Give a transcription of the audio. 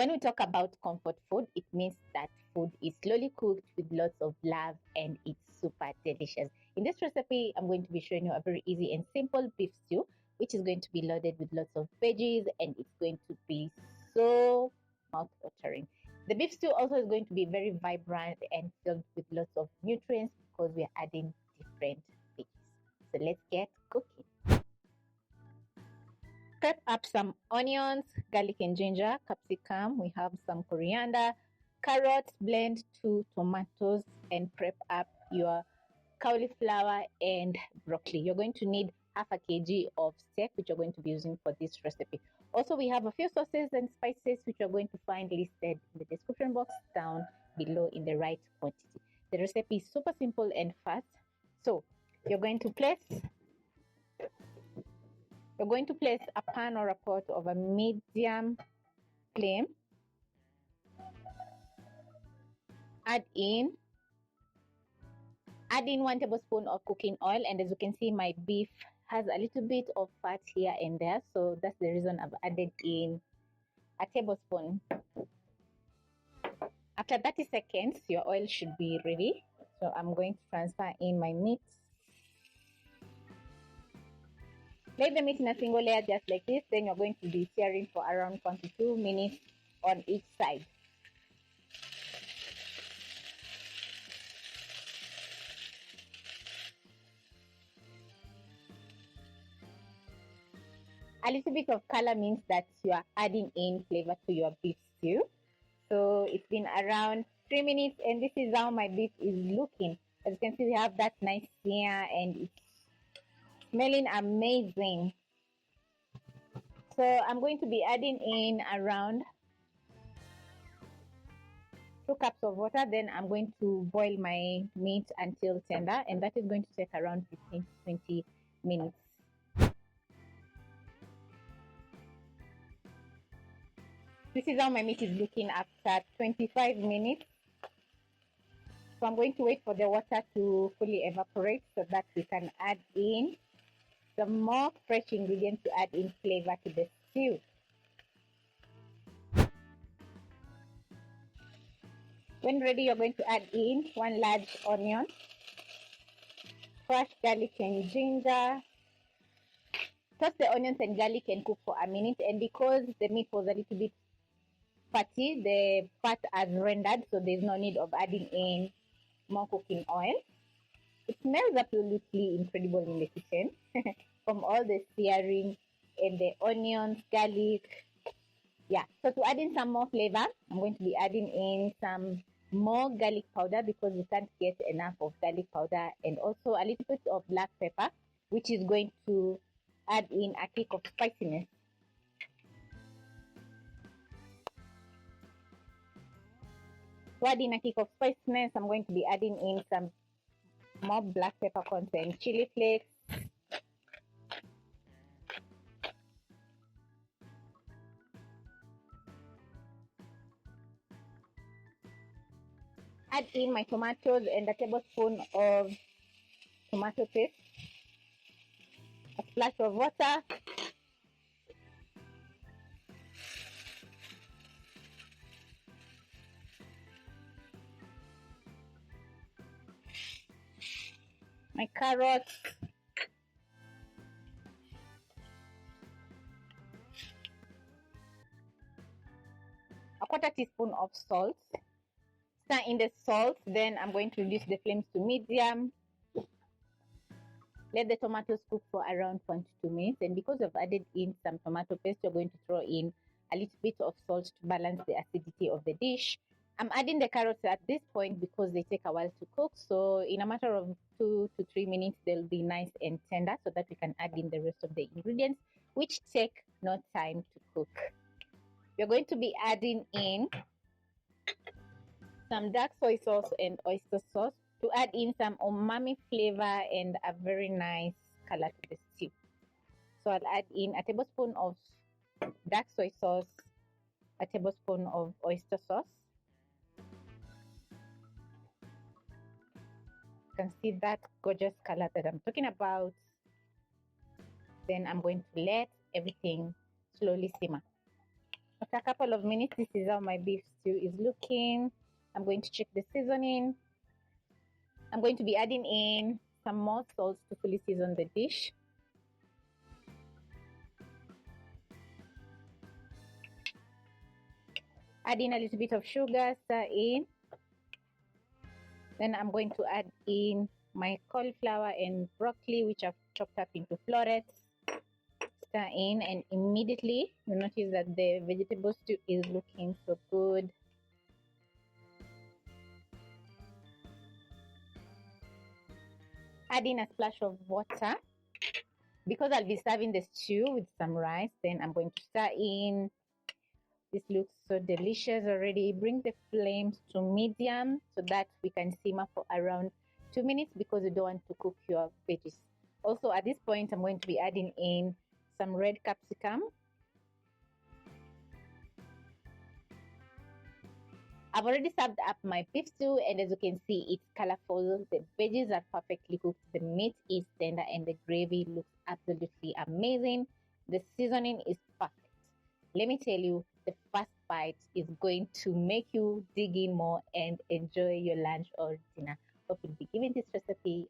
When we talk about comfort food, it means that food is slowly cooked with lots of love and it's super delicious. In this recipe, I'm going to be showing you a very easy and simple beef stew, which is going to be loaded with lots of veggies and it's going to be so mouth-watering. The beef stew also is going to be very vibrant and filled with lots of nutrients because we are adding different veggies. So let's get cooking. Prep up some onions, garlic and ginger, capsicum. We have some coriander, carrots, blend 2 tomatoes, and prep up your cauliflower and broccoli. You're going to need half a kg of steak, which you're going to be using for this recipe. Also, we have a few sauces and spices which you're going to find listed in the description box down below in the right quantity. The recipe is super simple and fast. So you're going to place a pan or a pot of a medium flame. Add in 1 tablespoon of cooking oil, and as you can see, my beef has a little bit of fat here and there, so that's the reason I've added in a tablespoon. After 30 seconds, your oil should be ready. So I'm going to transfer in my meat. Lay the meat in a single layer just like this. Then you're going to be searing for around 1 to 2 minutes on each side. A little bit of color means that you are adding in flavor to your beef stew. So it's been around 3 minutes and this is how my beef is looking. As you can see, we have that nice sear and it's smelling amazing. So I'm going to be adding in around 2 cups of water. Then I'm going to boil my meat until tender, and that is going to take around 15 to 20 minutes. This is how my meat is looking after 25 minutes. So I'm going to wait for the water to fully evaporate so that we can add in some more fresh ingredients to add in flavor to the stew. When ready, you're going to add in 1 large onion, crushed garlic and ginger. Toss the onions and garlic and cook for a minute. And because the meat was a little bit fatty, the fat has rendered, so there's no need of adding in more cooking oil. It smells absolutely incredible in the kitchen from all the searing and the onions, garlic. Yeah, so to add in some more flavor, I'm going to be adding in some more garlic powder because we can't get enough of garlic powder, and also a little bit of black pepper, which is going to add in a kick of spiciness. To add in a kick of spiciness, I'm going to be adding in some more black peppercorns and chili flakes. Add in my tomatoes and a tablespoon of tomato paste, a splash of water, my carrots, a 1/4 teaspoon of salt. Stir in the salt, then I'm going to reduce the flames to medium. Let the tomatoes cook for around 1 to 2 minutes, and because I've added in some tomato paste, you're going to throw in a little bit of salt to balance the acidity of the dish. I'm adding the carrots at this point because they take a while to cook, so in a matter of 2 to 3 minutes they'll be nice and tender so that we can add in the rest of the ingredients, which take no time to cook. We're going to be adding in some dark soy sauce and oyster sauce to add in some umami flavor and a very nice color to the stew. So I'll add in a tablespoon of dark soy sauce, a tablespoon of oyster sauce. You can see that gorgeous color that I'm talking about. Then I'm going to let everything slowly simmer. After a couple of minutes, this is how my beef stew is looking. I'm going to check the seasoning. I'm going to be adding in some more salt to fully season the dish. Add in a little bit of sugar, stir in. Then I'm going to add in my cauliflower and broccoli, which I've chopped up into florets. Stir in, and immediately you notice that the vegetable stew is looking so good. Add in a splash of water. Because I'll be serving the stew with some rice, then I'm going to stir in. This looks so delicious already. Bring the flames to medium so that we can simmer for around 2 minutes because you don't want to cook your veggies. Also, at this point, I'm going to be adding in some red capsicum. I've already served up my beef stew, and as you can see, it's colorful. The veggies are perfectly cooked. The meat is tender, and the gravy looks absolutely amazing. The seasoning is perfect. Let me tell you, the first bite is going to make you dig in more and enjoy your lunch or dinner. Hope you'll be giving this recipe